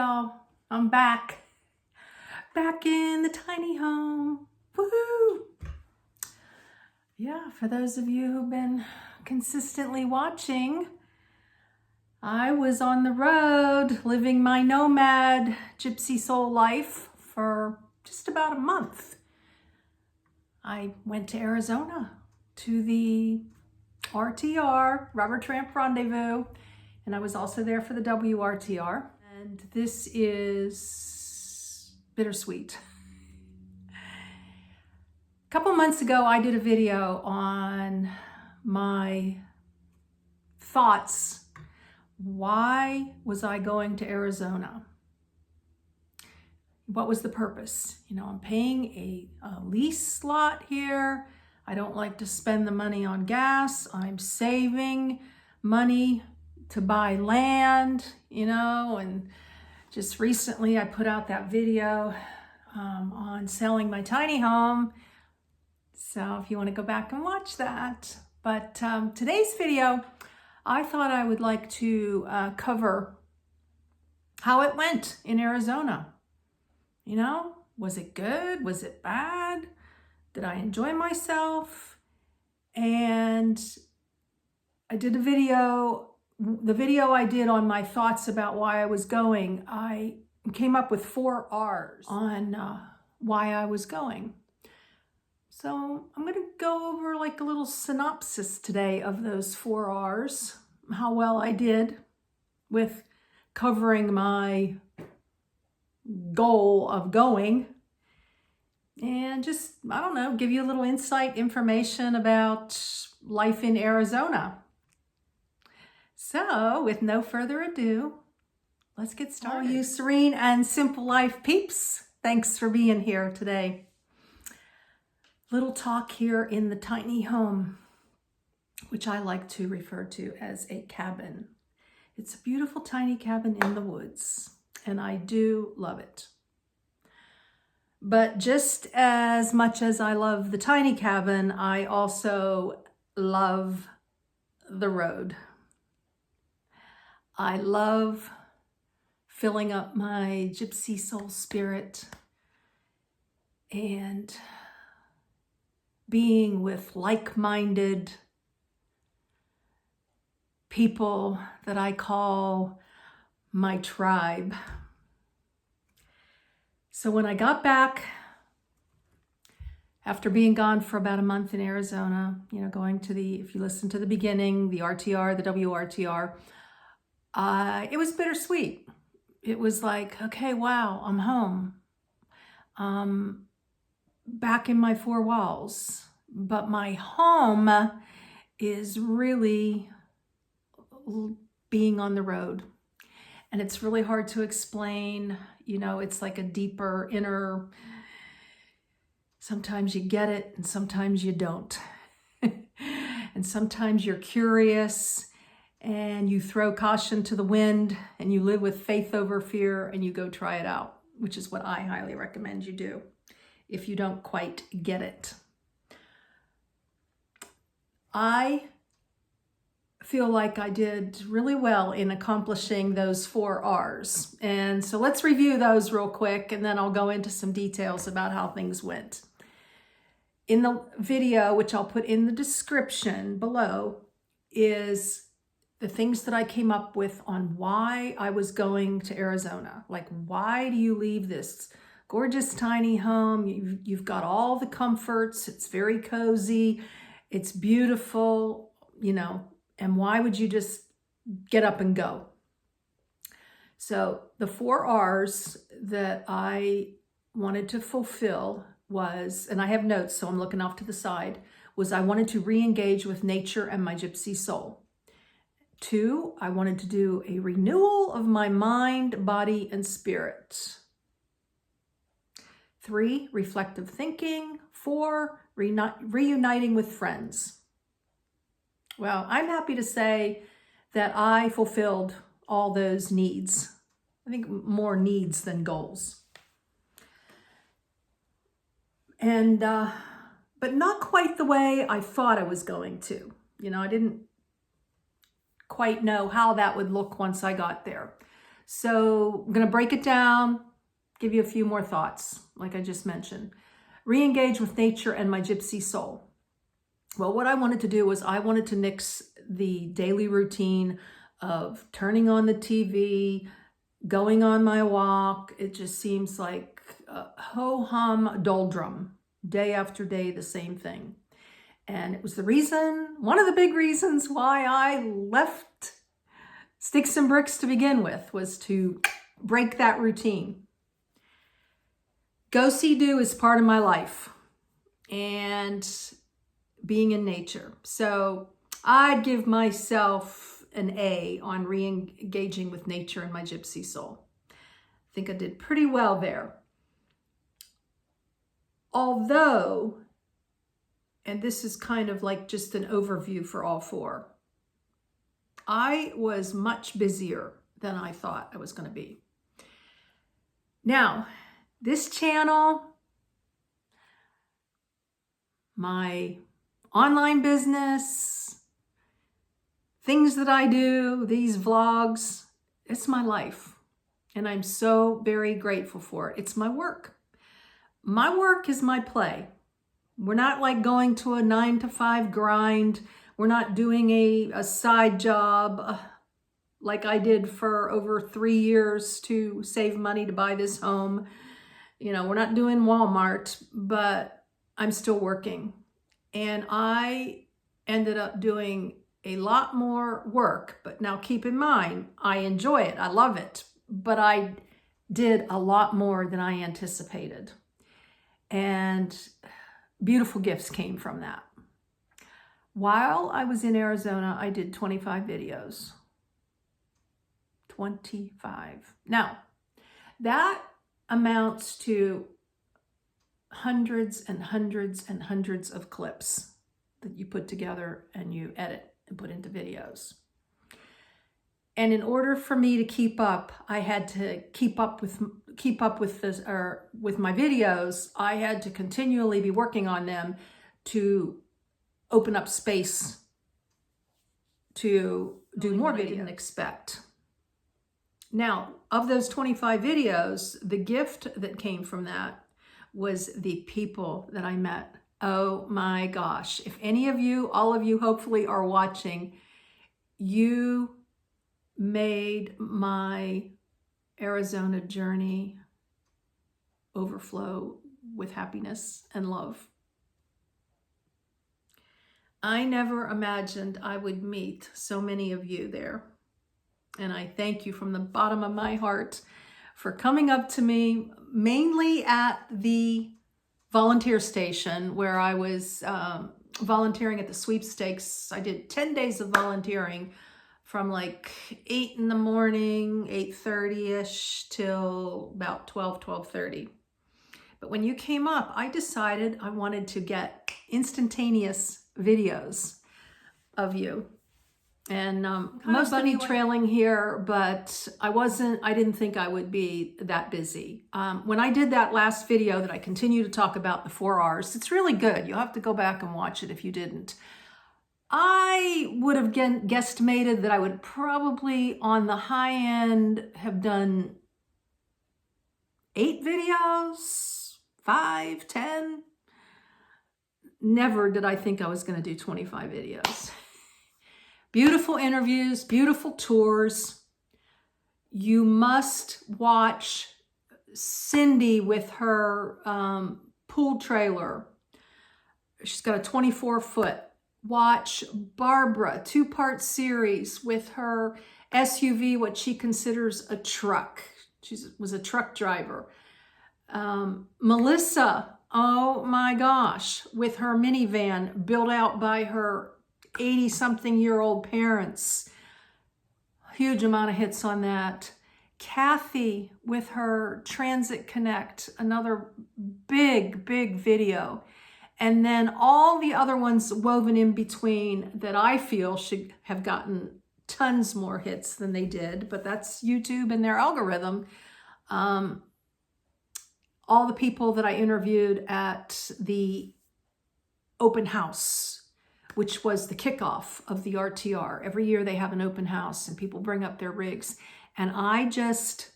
y'all, I'm back in the tiny home. Woohoo! Yeah, for those of you who've been consistently watching, I was on the road living my nomad gypsy soul life for just about a month. I went to Arizona to the RTR, Rubber Tramp Rendezvous, and I was also there for the WRTR. And this is bittersweet. A couple months ago, I did a video on my thoughts. Why was I going to Arizona? What was the purpose? You know, I'm paying a lease lot here. I don't like to spend the money on gas. I'm saving money to buy land, you know, and just recently I put out that video on selling my tiny home. So if you want to go back and watch that. But today's video, I thought I would like to cover how it went in Arizona. You know, was it good? Was it bad? Did I enjoy myself? And I did a video, the video I did on my thoughts about why I was going, I came up with 4 R's on why I was going. So I'm going to go over like a little synopsis today of those 4 R's, how well I did with covering my goal of going, and just, I don't know, give you a little insight information about life in Arizona. So with no further ado, let's get started. All you Serene and Simple Life peeps, thanks for being here today. Little talk here in the tiny home, which I like to refer to as a cabin. It's a beautiful tiny cabin in the woods, and I do love it. But just as much as I love the tiny cabin, I also love the road. I love filling up my gypsy soul spirit and being with like-minded people that I call my tribe. So when I got back, after being gone for about a month in Arizona, you know, going to the, if you listen to the beginning, the RTR, the WRTR, it was bittersweet. It was like, okay, wow, I'm home. Back in my 4 walls. But my home is really being on the road. And it's really hard to explain, you know, it's like a deeper inner, sometimes you get it and sometimes you don't. And sometimes you're curious and you throw caution to the wind and you live with faith over fear and you go try it out, which is what I highly recommend you do if you don't quite get it. I feel like I did really well in accomplishing those 4 R's. And so let's review those real quick, and then I'll go into some details about how things went. In the video, which I'll put in the description below, is the things that I came up with on why I was going to Arizona. Like, why do you leave this gorgeous tiny home? You've got all the comforts. It's very cozy. It's beautiful, you know, and why would you just get up and go? So the 4 R's that I wanted to fulfill was, and I have notes, so I'm looking off to the side, was I wanted to re-engage with nature and my gypsy soul. 2, I wanted to do a renewal of my mind, body, and spirit. 3, reflective thinking. 4, reuniting with friends. Well, I'm happy to say that I fulfilled all those needs. I think more needs than goals. And, but not quite the way I thought I was going to. You know, I didn't quite know how that would look once I got there. So I'm going to break it down, give you a few more thoughts, like I just mentioned. Re-engage with nature and my gypsy soul. Well, what I wanted to do was I wanted to nix the daily routine of turning on the TV, going on my walk. It just seems like ho-hum doldrum, day after day, the same thing. And it was one of the big reasons why I left Sticks and Bricks to begin with, was to break that routine. Go-see-do is part of my life and being in nature. So I'd give myself an A on re-engaging with nature and my gypsy soul. I think I did pretty well there. Although, and this is kind of like just an overview for all four, I was much busier than I thought I was going to be. Now, this channel, my online business, things that I do, these vlogs, it's my life. And I'm so very grateful for it. It's my work. My work is my play. We're not like going to a 9-to-5 grind. We're not doing a side job like I did for over 3 years to save money to buy this home. You know, we're not doing Walmart, but I'm still working. And I ended up doing a lot more work. But now keep in mind, I enjoy it. I love it. But I did a lot more than I anticipated. And beautiful gifts came from that. While I was in Arizona, I did 25 videos. 25. Now, that amounts to hundreds and hundreds and hundreds of clips that you put together and you edit and put into videos. And in order for me to keep up, I had to keep up with this, or with my videos. I had to continually be working on them to open up space to do more videos. I didn't expect. Now, of those 25 videos, the gift that came from that was the people that I met. Oh my gosh. If any of you, all of you hopefully are watching, you made my Arizona journey overflow with happiness and love. I never imagined I would meet so many of you there. And I thank you from the bottom of my heart for coming up to me, mainly at the volunteer station where I was volunteering at the sweepstakes. I did 10 days of volunteering from like 8 in the morning, 8:30-ish till about 12:30. But when you came up, I decided I wanted to get instantaneous videos of you. And most bunny trailing here, but I didn't think I would be that busy. When I did that last video that I continue to talk about, the 4 R's, it's really good. You'll have to go back and watch it if you didn't. I would have guesstimated that I would probably on the high end have done 8 videos, 5, 10. Never did I think I was going to do 25 videos. Beautiful interviews, beautiful tours. You must watch Cindy with her pool trailer. She's got a 24-foot. Watch Barbara, 2-part series with her SUV, what she considers a truck. She was a truck driver. Melissa, oh my gosh, with her minivan built out by her 80-something-year-old parents. Huge amount of hits on that. Kathy with her Transit Connect, another big, big video. And then all the other ones woven in between that I feel should have gotten tons more hits than they did, but that's YouTube and their algorithm. All the people that I interviewed at the open house, which was the kickoff of the RTR. Every year they have an open house and people bring up their rigs. And I just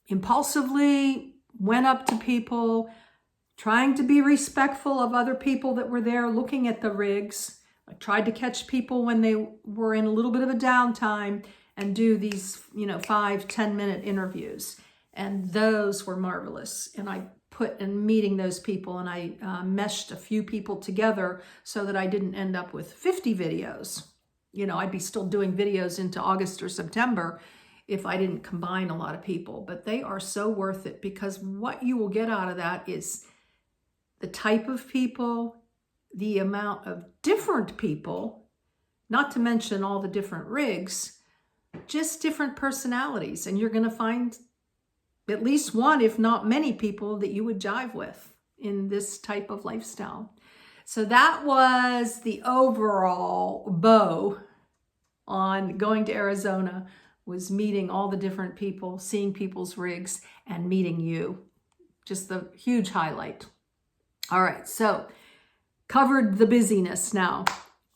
impulsively went up to people, trying to be respectful of other people that were there looking at the rigs. I tried to catch people when they were in a little bit of a downtime and do these, 5-10 minute interviews. And those were marvelous. And I put in meeting those people, and I meshed a few people together so that I didn't end up with 50 videos. I'd be still doing videos into August or September if I didn't combine a lot of people. But they are so worth it, because what you will get out of that is the type of people, the amount of different people, not to mention all the different rigs, just different personalities. And you're going to find at least one, if not many people that you would jive with in this type of lifestyle. So that was the overall bow on going to Arizona, was meeting all the different people, seeing people's rigs, and meeting you. Just the huge highlight. All right, so covered the busyness. Now,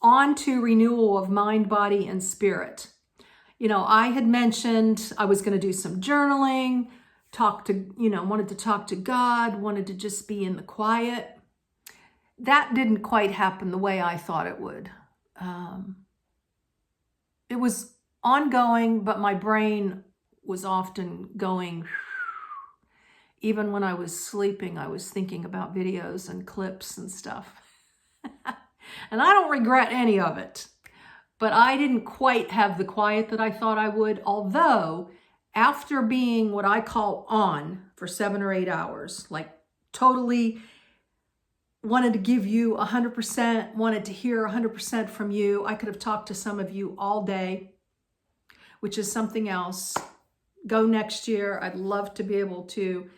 on to renewal of mind, body, and spirit. I had mentioned I was going to do some journaling, wanted to talk to God, wanted to just be in the quiet. That didn't quite happen the way I thought it would. It was ongoing, but my brain was often going. Even when I was sleeping, I was thinking about videos and clips and stuff. And I don't regret any of it. But I didn't quite have the quiet that I thought I would, although after being what I call on for 7 or 8 hours, like totally wanted to give you 100%, wanted to hear 100% from you. I could have talked to some of you all day, which is something else. Go next year. I'd love to be able to,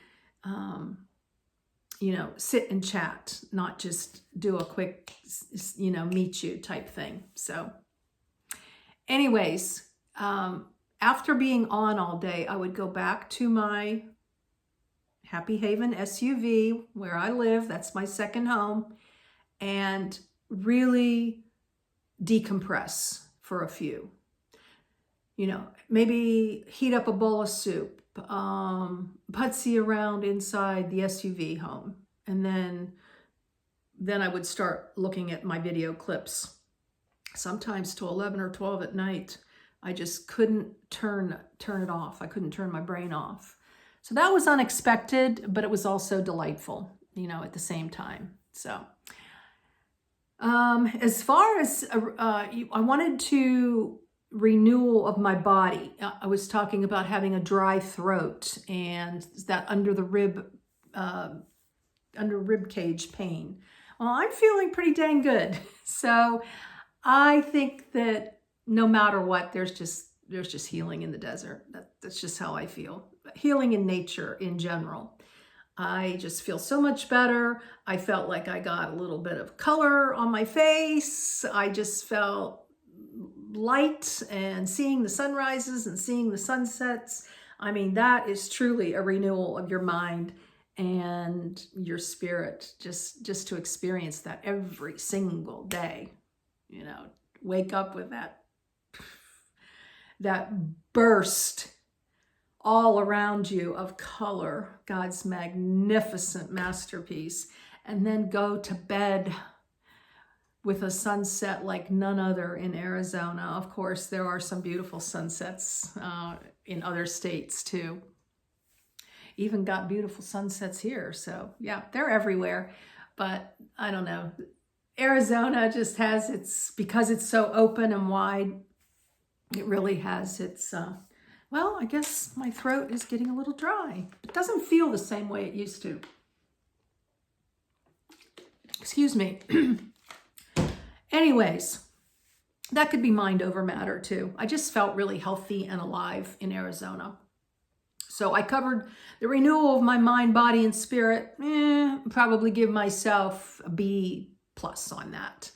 sit and chat, not just do a quick, meet you type thing. So anyways, after being on all day, I would go back to my Happy Haven SUV where I live. That's my second home, and really decompress for a few. Maybe heat up a bowl of soup, putsy around inside the SUV home. And then I would start looking at my video clips, sometimes till 11 or 12 at night. I just couldn't turn it off. I couldn't turn my brain off. So that was unexpected, but it was also delightful, at the same time. So as far as I wanted to renewal of my body. I was talking about having a dry throat and that under rib cage pain. Well, I'm feeling pretty dang good. So I think that no matter what, there's just healing in the desert. That's just how I feel. Healing in nature in general. I just feel so much better. I felt like I got a little bit of color on my face. I just felt light, and seeing the sunrises and seeing the sunsets. I mean, that is truly a renewal of your mind and your spirit, just to experience that every single day. Wake up with that burst all around you of color, God's magnificent masterpiece, and then go to bed with a sunset like none other in Arizona. Of course, there are some beautiful sunsets in other states too. Even got beautiful sunsets here. So yeah, they're everywhere. But I don't know. Arizona just has because it's so open and wide, it really has its, well, I guess my throat is getting a little dry. It doesn't feel the same way it used to. Excuse me. Anyways, that could be mind over matter too. I just felt really healthy and alive in Arizona. So I covered the renewal of my mind, body, and spirit. Probably give myself a B+ on that,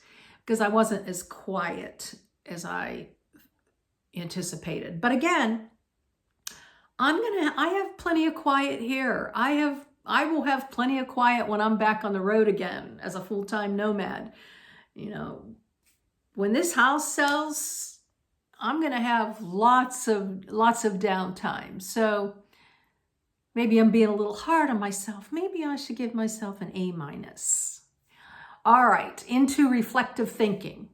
because I wasn't as quiet as I anticipated. But again, I have plenty of quiet here. I will have plenty of quiet when I'm back on the road again as a full-time nomad. When this house sells, I'm going to have lots of downtime. So maybe I'm being a little hard on myself. Maybe I should give myself an A-. All right, into reflective thinking.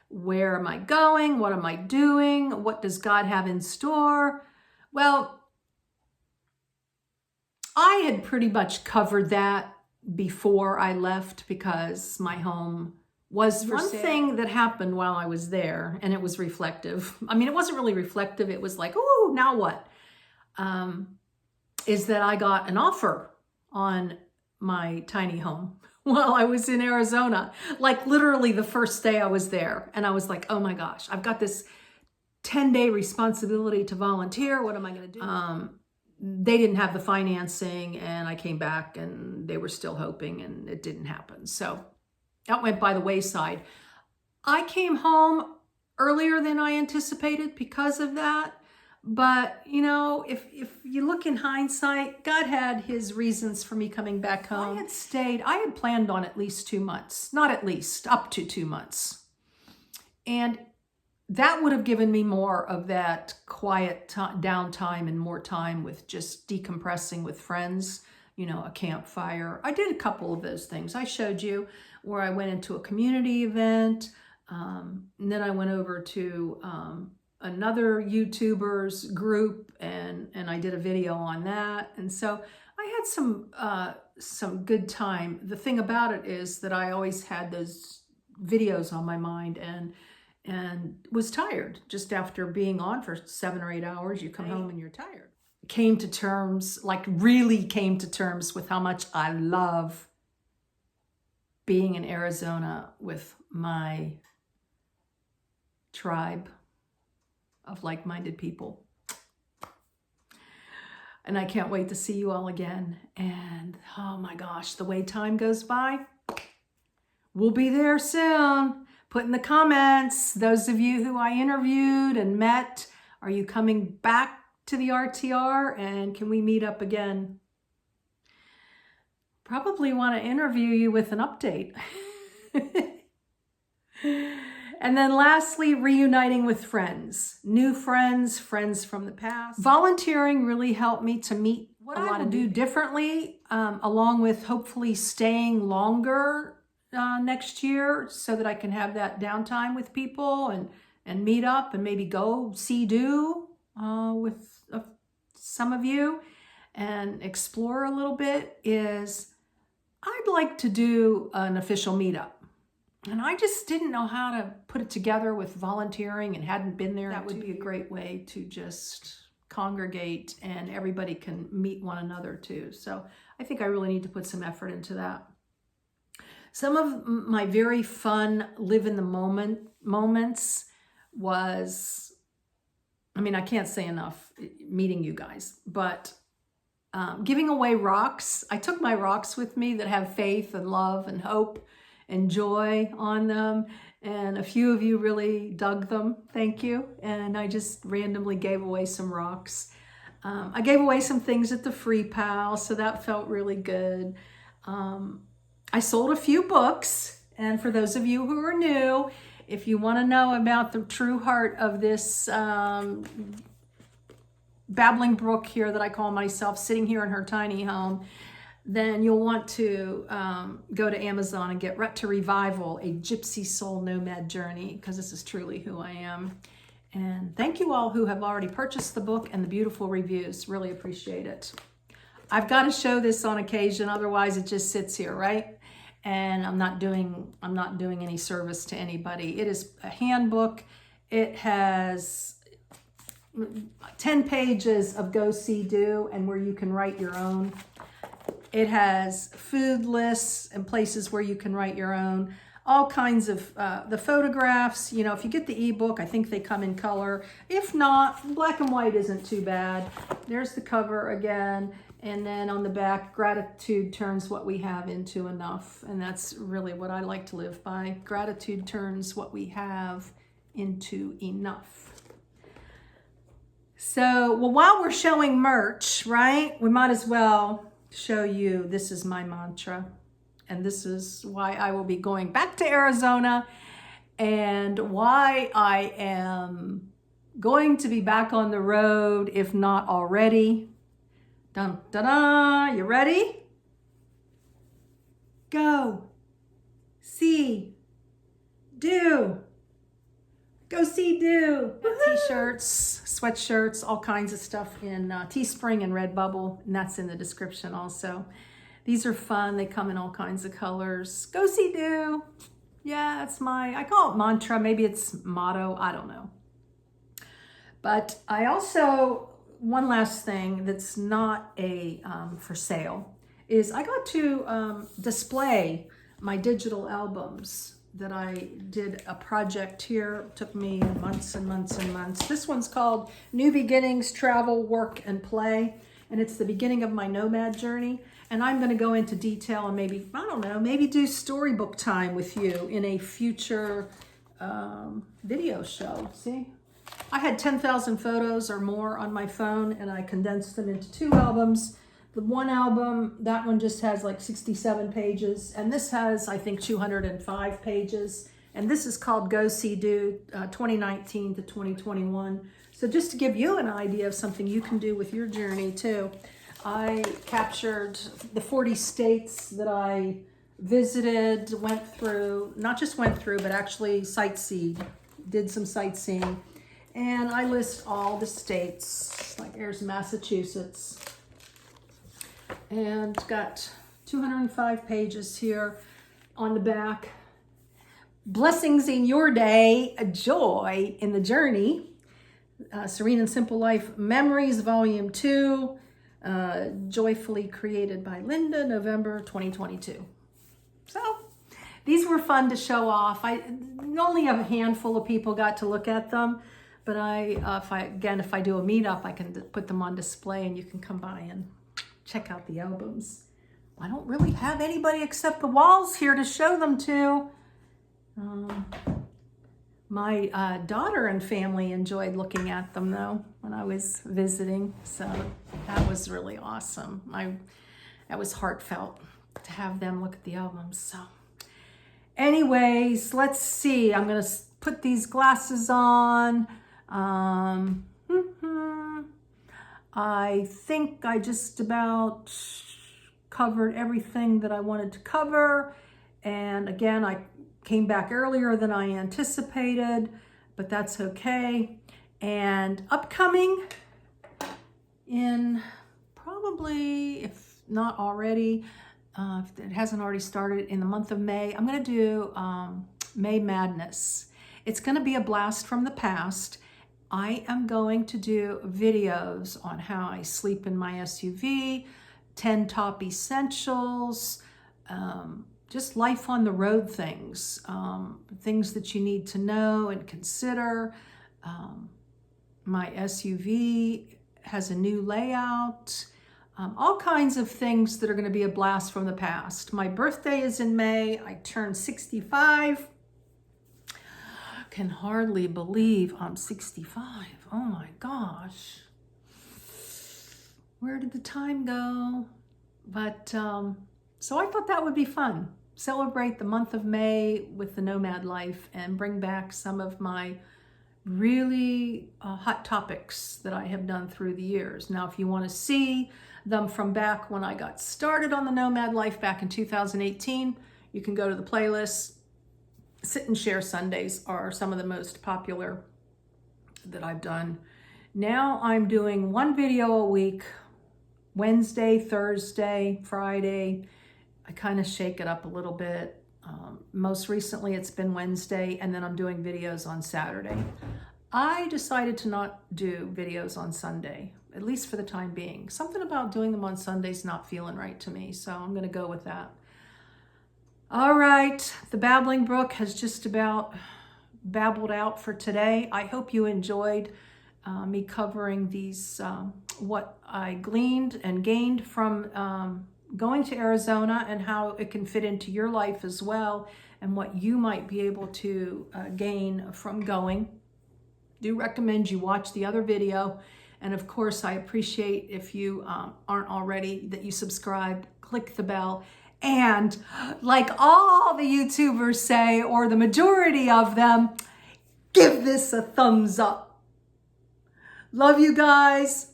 Where am I going? What am I doing? What does God have in store? Well, I had pretty much covered that before I left because my home was for sale. One thing that happened while I was there, and it was reflective. I mean, it wasn't really reflective. It was like, oh, now what? Is that I got an offer on my tiny home while I was in Arizona. Like literally the first day I was there. And I was like, oh my gosh, I've got this 10-day responsibility to volunteer. What am I going to do? They didn't have the financing, and I came back and they were still hoping, and it didn't happen. So that went by the wayside. I came home earlier than I anticipated because of that. But, you know, if you look in hindsight, God had his reasons for me coming back home. I had planned on at least 2 months, not at least, up to 2 months. And that would have given me more of that quiet downtime and more time with just decompressing with friends, you know, a campfire. I did a couple of those things. I showed you where I went into a community event, and then I went over to another YouTuber's group, and I did a video on that. And so I had some good time. The thing about it is that I always had those videos on my mind, and was tired just after being on for 7 or 8 hours. You come home and you're tired. Came to terms, like really came to terms with how much I love being in Arizona with my tribe of like-minded people. And I can't wait to see you all again. And oh my gosh, the way time goes by, we'll be there soon. Put in the comments, those of you who I interviewed and met, are you coming back to the RTR, and can we meet up again? Probably want to interview you with an update. And then lastly, reuniting with friends, new friends, friends from the past. Volunteering really helped me to meet what I will do differently, along with hopefully staying longer next year so that I can have that downtime with people and meet up and maybe go do with some of you and explore a little bit. Is I'd like to do an official meetup. And I just didn't know how to put it together with volunteering and hadn't been there. That would be a great way to just congregate and everybody can meet one another too. So I think I really need to put some effort into that. Some of my very fun live in the moment moments was, I mean, I can't say enough meeting you guys, but giving away rocks. I took my rocks with me that have faith and love and hope and joy on them, and a few of you really dug them. Thank you. And I just randomly gave away some rocks. I gave away some things at the Free Pal, so that felt really good. I sold a few books, and for those of you who are new, if you want to know about the true heart of this babbling brook here that I call myself, sitting here in her tiny home, then you'll want to go to Amazon and get Rut to Revival, a Gypsy Soul Nomad Journey, because this is truly who I am. And thank you all who have already purchased the book and the beautiful reviews. Really appreciate it. I've got to show this on occasion, otherwise it just sits here, right? And I'm not doing any service to anybody. It is a handbook. It has 10 pages of go, see, do, and where you can write your own. It has food lists and places where you can write your own. All kinds of the photographs. You know, if you get the ebook, I think they come in color. If not, black and white isn't too bad. There's the cover again. And then on the back, gratitude turns what we have into enough. And that's really what I like to live by. Gratitude turns what we have into enough. So, well, while we're showing merch, right, we might as well show you, this is my mantra. And this is why I will be going back to Arizona and why I am going to be back on the road, if not already. Dun, da, da. You ready? Go. See. Do. Go see, do. T-shirts, sweatshirts, all kinds of stuff in Teespring and Redbubble, and that's in the description also. These are fun. They come in all kinds of colors. Go see, do. Yeah, that's I call it mantra. Maybe it's motto. I don't know. But I also, one last thing that's not for sale is I got to display my digital albums that I did a project here. It took me months and months and months. This one's called New Beginnings, Travel, Work, and Play. And it's the beginning of my nomad journey. And I'm going to go into detail and maybe, I don't know, maybe do storybook time with you in a future video show. See? I had 10,000 photos or more on my phone, and I condensed them into 2 albums. The one album, that one just has like 67 pages, and this has, I think, 205 pages. And this is called Go See Do 2019 to 2021. So just to give you an idea of something you can do with your journey too, I captured the 40 states that I visited, went through, not just went through, but actually sightseed, did some sightseeing. And I list all the states, like here's Massachusetts. And got 205 pages here on the back. Blessings in your day, a joy in the journey. Serene and Simple Life Memories, Volume 2, joyfully created by Linda, November 2022. So these were fun to show off. Only a handful of people got to look at them, but if I do a meetup, I can put them on display and you can come by and check out the albums. I don't really have anybody except the walls here to show them to. My daughter and family enjoyed looking at them though when I was visiting, so that was really awesome. That was heartfelt to have them look at the albums. So anyways, let's see. I'm gonna put these glasses on. I think I just about covered everything that I wanted to cover. And again, I came back earlier than I anticipated, but that's okay. And upcoming in probably, if not already, if it hasn't already started, in the month of May, I'm going to do May Madness. It's going to be a blast from the past. I am going to do videos on how I sleep in my SUV, 10 top essentials, just life on the road things, things that you need to know and consider. My SUV has a new layout, all kinds of things that are going to be a blast from the past. My birthday is in May. I turned 65. Can hardly believe I'm 65. Oh my gosh. Where did the time go? But so I thought that would be fun. Celebrate the month of May with the nomad life and bring back some of my really hot topics that I have done through the years. Now, if you want to see them from back when I got started on the nomad life back in 2018, you can go to the playlist. Sit and Share Sundays are some of the most popular that I've done. Now I'm doing one video a week, Wednesday, Thursday, Friday. I kind of shake it up a little bit. Most recently it's been Wednesday, and then I'm doing videos on Saturday. I decided to not do videos on Sunday, at least for the time being. Something about doing them on Sundays not feeling right to me, so I'm going to go with that. All right, the Babbling Brook has just about babbled out for today. I hope you enjoyed me covering these, what I gleaned and gained from going to Arizona and how it can fit into your life as well, and what you might be able to gain from going. Do recommend you watch the other video. And of course, I appreciate if you aren't already, that you subscribe, click the bell. And like all the YouTubers say, or the majority of them, give this a thumbs up. Love you guys.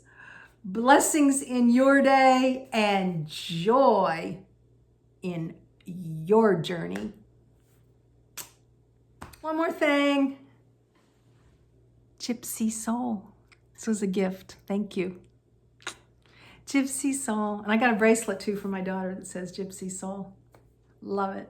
Blessings in your day and joy in your journey. One more thing. Gypsy soul. This was a gift. Thank you. Gypsy soul. And I got a bracelet too for my daughter that says Gypsy soul. Love it.